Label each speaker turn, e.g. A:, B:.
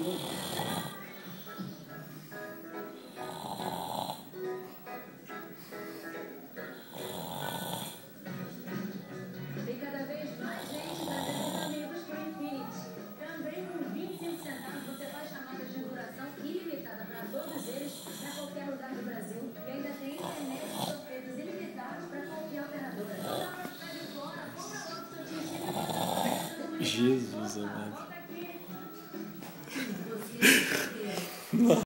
A: Tem cada vez mais gente trazendo os amigos pro Infinity. Também com 25 centavos você faz chamadas de duração ilimitada para todos eles, para qualquer lugar do Brasil. E ainda tem internet e sorteios ilimitados para qualquer operadora. Não dá para ficar de fora, compra logo seu TIM.
B: Jesus amado.